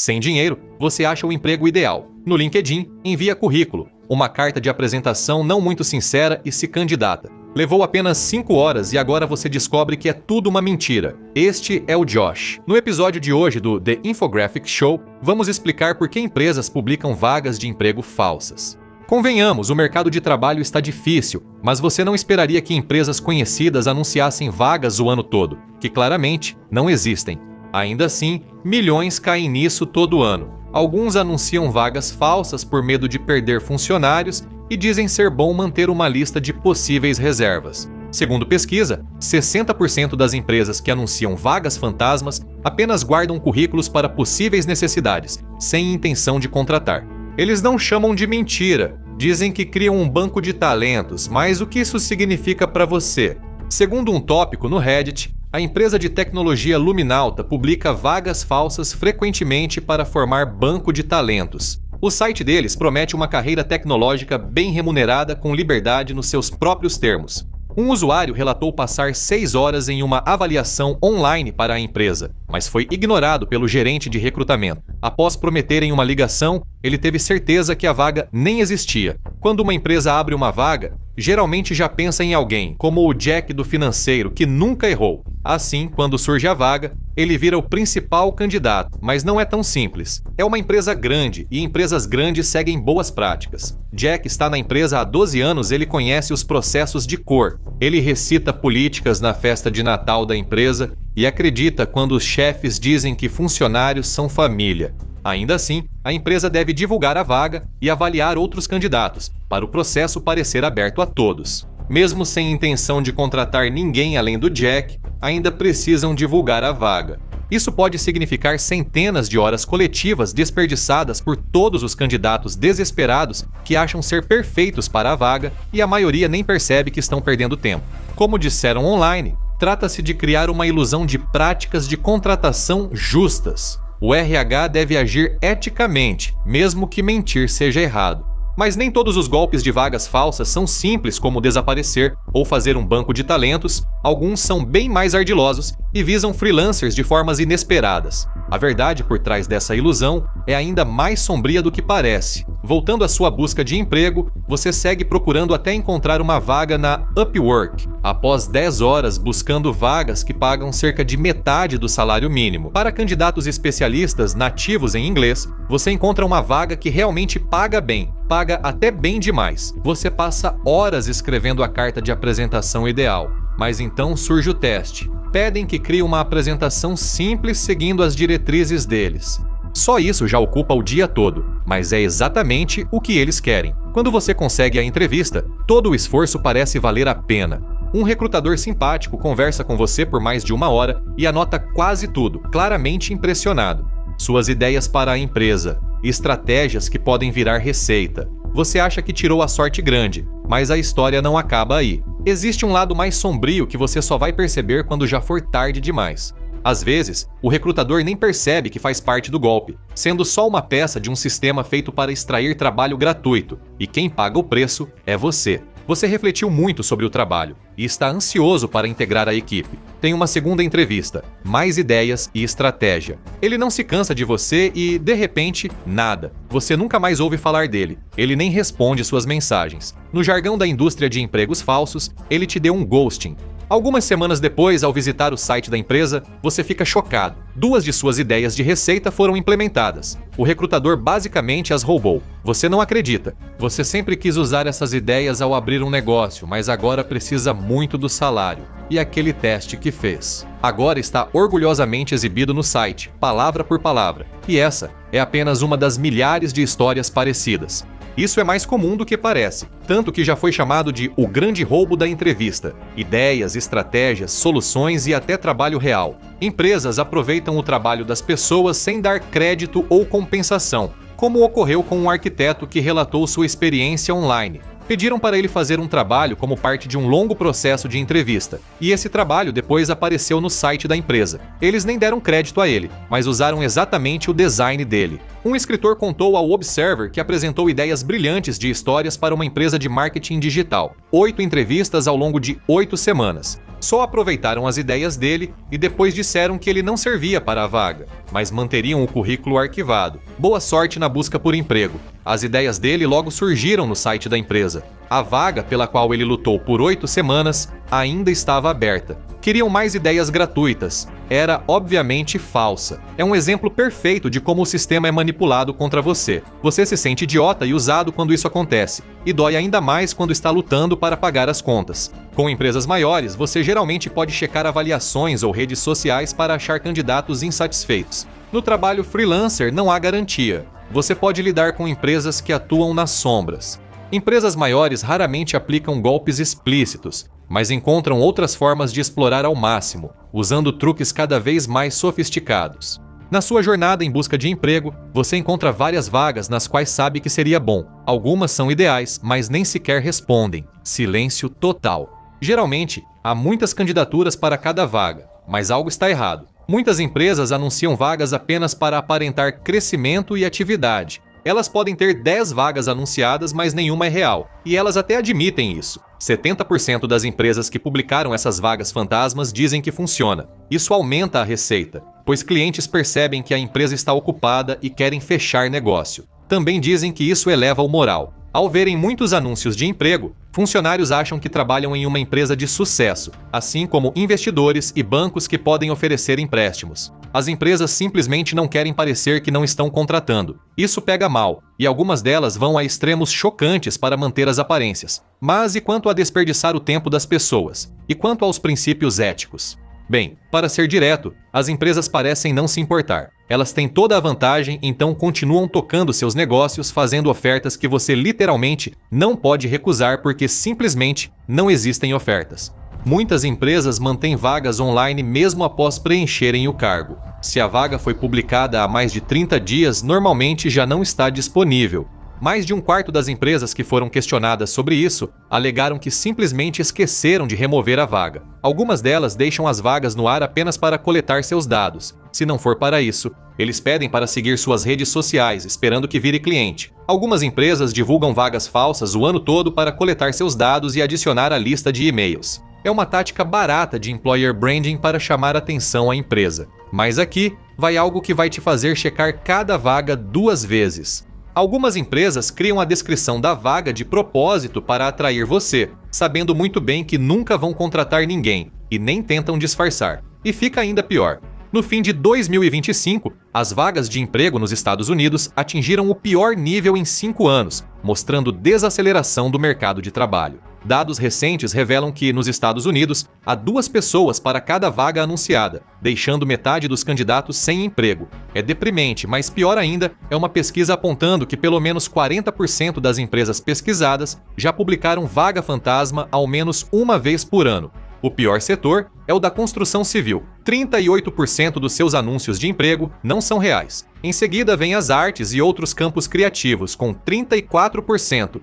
Sem dinheiro, você acha o emprego ideal. No LinkedIn, envia currículo, uma carta de apresentação não muito sincera e se candidata. Levou apenas 5 horas e agora você descobre que é tudo uma mentira. Este é o Josh. No episódio de hoje do The Infographic Show, vamos explicar por que empresas publicam vagas de emprego falsas. Convenhamos, o mercado de trabalho está difícil, mas você não esperaria que empresas conhecidas anunciassem vagas o ano todo, que claramente não existem. Ainda assim, milhões caem nisso todo ano. Alguns anunciam vagas falsas por medo de perder funcionários e dizem ser bom manter uma lista de possíveis reservas. Segundo pesquisa, 60% das empresas que anunciam vagas fantasmas apenas guardam currículos para possíveis necessidades, sem intenção de contratar. Eles não chamam de mentira, dizem que criam um banco de talentos, mas o que isso significa para você? Segundo um tópico no Reddit, a empresa de tecnologia Luminalta publica vagas falsas frequentemente para formar banco de talentos. O site deles promete uma carreira tecnológica bem remunerada com liberdade nos seus próprios termos. Um usuário relatou passar 6 horas em uma avaliação online para a empresa, mas foi ignorado pelo gerente de recrutamento. Após prometerem uma ligação, ele teve certeza que a vaga nem existia. Quando uma empresa abre uma vaga, geralmente já pensa em alguém, como o Jack do financeiro, que nunca errou. Assim, quando surge a vaga, ele vira o principal candidato, mas não é tão simples. É uma empresa grande e empresas grandes seguem boas práticas. Jack está na empresa há 12 anos, ele conhece os processos de cor. Ele recita políticas na festa de Natal da empresa e acredita quando os chefes dizem que funcionários são família. Ainda assim, a empresa deve divulgar a vaga e avaliar outros candidatos, para o processo parecer aberto a todos. Mesmo sem intenção de contratar ninguém além do Jack, ainda precisam divulgar a vaga. Isso pode significar centenas de horas coletivas desperdiçadas por todos os candidatos desesperados que acham ser perfeitos para a vaga e a maioria nem percebe que estão perdendo tempo. Como disseram online, trata-se de criar uma ilusão de práticas de contratação justas. O RH deve agir eticamente, mesmo que mentir seja errado. Mas nem todos os golpes de vagas falsas são simples como desaparecer ou fazer um banco de talentos, alguns são bem mais ardilosos e visam freelancers de formas inesperadas. A verdade por trás dessa ilusão é ainda mais sombria do que parece. Voltando à sua busca de emprego, você segue procurando até encontrar uma vaga na Upwork, após 10 horas buscando vagas que pagam cerca de metade do salário mínimo. Para candidatos especialistas nativos em inglês, você encontra uma vaga que realmente paga bem, paga até bem demais. Você passa horas escrevendo a carta de apresentação ideal, mas então surge o teste. Pedem que crie uma apresentação simples seguindo as diretrizes deles. Só isso já ocupa o dia todo, mas é exatamente o que eles querem. Quando você consegue a entrevista, todo o esforço parece valer a pena. Um recrutador simpático conversa com você por mais de 1 hora e anota quase tudo, claramente impressionado. Suas ideias para a empresa, estratégias que podem virar receita. Você acha que tirou a sorte grande, mas a história não acaba aí. Existe um lado mais sombrio que você só vai perceber quando já for tarde demais. Às vezes, o recrutador nem percebe que faz parte do golpe, sendo só uma peça de um sistema feito para extrair trabalho gratuito, e quem paga o preço é você. Você refletiu muito sobre o trabalho e está ansioso para integrar a equipe. Tem uma segunda entrevista, mais ideias e estratégia. Ele não se cansa de você e, de repente, nada. Você nunca mais ouve falar dele. Ele nem responde suas mensagens. No jargão da indústria de empregos falsos, ele te deu um ghosting. Algumas semanas depois, ao visitar o site da empresa, você fica chocado. 2 de suas ideias de receita foram implementadas. O recrutador basicamente as roubou. Você não acredita. Você sempre quis usar essas ideias ao abrir um negócio, mas agora precisa muito do salário. E aquele teste que fez. Agora está orgulhosamente exibido no site, palavra por palavra. E essa é apenas uma das milhares de histórias parecidas. Isso é mais comum do que parece, tanto que já foi chamado de o grande roubo da entrevista. Ideias, estratégias, soluções e até trabalho real. Empresas aproveitam o trabalho das pessoas sem dar crédito ou compensação, como ocorreu com um arquiteto que relatou sua experiência online. Pediram para ele fazer um trabalho como parte de um longo processo de entrevista, e esse trabalho depois apareceu no site da empresa. Eles nem deram crédito a ele, mas usaram exatamente o design dele. Um escritor contou ao Observer que apresentou ideias brilhantes de histórias para uma empresa de marketing digital. 8 entrevistas ao longo de 8 semanas. Só aproveitaram as ideias dele e depois disseram que ele não servia para a vaga, mas manteriam o currículo arquivado. Boa sorte na busca por emprego. As ideias dele logo surgiram no site da empresa. A vaga pela qual ele lutou por 8 semanas ainda estava aberta. Queriam mais ideias gratuitas. Era obviamente falsa. É um exemplo perfeito de como o sistema é manipulado contra você. Você se sente idiota e usado quando isso acontece, e dói ainda mais quando está lutando para pagar as contas. Com empresas maiores, você geralmente pode checar avaliações ou redes sociais para achar candidatos insatisfeitos. No trabalho freelancer não há garantia. Você pode lidar com empresas que atuam nas sombras. Empresas maiores raramente aplicam golpes explícitos, mas encontram outras formas de explorar ao máximo, usando truques cada vez mais sofisticados. Na sua jornada em busca de emprego, você encontra várias vagas nas quais sabe que seria bom. Algumas são ideais, mas nem sequer respondem. Silêncio total. Geralmente, há muitas candidaturas para cada vaga, mas algo está errado. Muitas empresas anunciam vagas apenas para aparentar crescimento e atividade. Elas podem ter 10 vagas anunciadas, mas nenhuma é real. E elas até admitem isso. 70% das empresas que publicaram essas vagas fantasmas dizem que funciona. Isso aumenta a receita, pois clientes percebem que a empresa está ocupada e querem fechar negócio. Também dizem que isso eleva o moral. Ao verem muitos anúncios de emprego, funcionários acham que trabalham em uma empresa de sucesso, assim como investidores e bancos que podem oferecer empréstimos. As empresas simplesmente não querem parecer que não estão contratando. Isso pega mal, e algumas delas vão a extremos chocantes para manter as aparências. Mas e quanto a desperdiçar o tempo das pessoas? E quanto aos princípios éticos? Bem, para ser direto, as empresas parecem não se importar. Elas têm toda a vantagem, então continuam tocando seus negócios, fazendo ofertas que você literalmente não pode recusar porque simplesmente não existem ofertas. Muitas empresas mantêm vagas online mesmo após preencherem o cargo. Se a vaga foi publicada há mais de 30 dias, normalmente já não está disponível. Mais de um quarto das empresas que foram questionadas sobre isso alegaram que simplesmente esqueceram de remover a vaga. Algumas delas deixam as vagas no ar apenas para coletar seus dados. Se não for para isso, eles pedem para seguir suas redes sociais, esperando que vire cliente. Algumas empresas divulgam vagas falsas o ano todo para coletar seus dados e adicionar à lista de e-mails. É uma tática barata de employer branding para chamar atenção à empresa. Mas aqui vai algo que vai te fazer checar cada vaga 2 vezes. Algumas empresas criam a descrição da vaga de propósito para atrair você, sabendo muito bem que nunca vão contratar ninguém, e nem tentam disfarçar. E fica ainda pior. No fim de 2025, as vagas de emprego nos Estados Unidos atingiram o pior nível em 5 anos, mostrando desaceleração do mercado de trabalho. Dados recentes revelam que, nos Estados Unidos, há 2 pessoas para cada vaga anunciada, deixando metade dos candidatos sem emprego. É deprimente, mas pior ainda é uma pesquisa apontando que pelo menos 40% das empresas pesquisadas já publicaram vaga fantasma ao menos uma vez por ano. O pior setor é o da construção civil. 38% dos seus anúncios de emprego não são reais. Em seguida vem as artes e outros campos criativos, com 34%.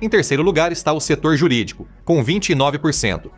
Em terceiro lugar está o setor jurídico, com 29%.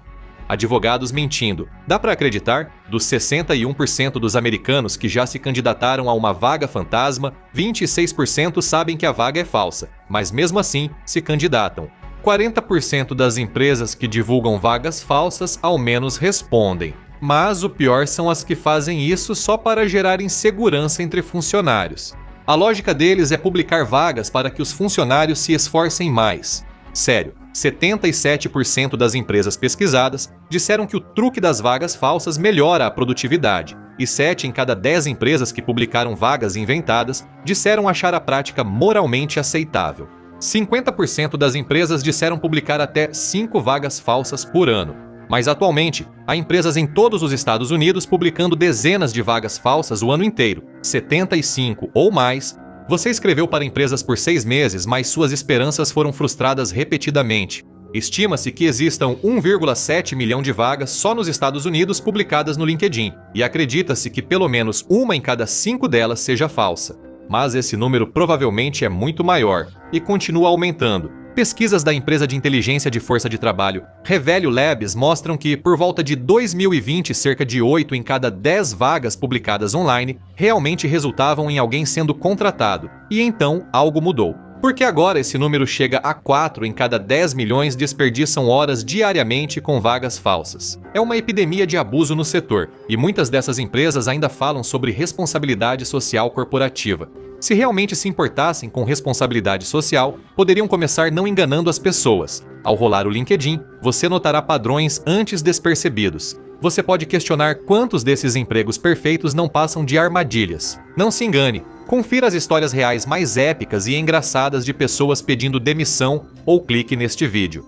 Advogados mentindo. Dá para acreditar? Dos 61% dos americanos que já se candidataram a uma vaga fantasma, 26% sabem que a vaga é falsa, mas mesmo assim se candidatam. 40% das empresas que divulgam vagas falsas ao menos respondem. Mas o pior são as que fazem isso só para gerar insegurança entre funcionários. A lógica deles é publicar vagas para que os funcionários se esforcem mais. Sério, 77% das empresas pesquisadas disseram que o truque das vagas falsas melhora a produtividade, e 7 em cada 10 empresas que publicaram vagas inventadas disseram achar a prática moralmente aceitável. 50% das empresas disseram publicar até 5 vagas falsas por ano. Mas atualmente, há empresas em todos os Estados Unidos publicando dezenas de vagas falsas o ano inteiro, 75 ou mais. Você escreveu para empresas por 6 meses, mas suas esperanças foram frustradas repetidamente. Estima-se que existam 1,7 milhão de vagas só nos Estados Unidos publicadas no LinkedIn, e acredita-se que pelo menos 1 em cada 5 delas seja falsa. Mas esse número provavelmente é muito maior e continua aumentando. Pesquisas da empresa de inteligência de força de trabalho Revelio Labs mostram que, por volta de 2020, cerca de 8 em cada 10 vagas publicadas online realmente resultavam em alguém sendo contratado. E então, algo mudou. Porque agora esse número chega a 4 em cada 10 milhões desperdiçam horas diariamente com vagas falsas. É uma epidemia de abuso no setor, e muitas dessas empresas ainda falam sobre responsabilidade social corporativa. Se realmente se importassem com responsabilidade social, poderiam começar não enganando as pessoas. Ao rolar o LinkedIn, você notará padrões antes despercebidos. Você pode questionar quantos desses empregos perfeitos não passam de armadilhas. Não se engane, confira as histórias reais mais épicas e engraçadas de pessoas pedindo demissão ou clique neste vídeo.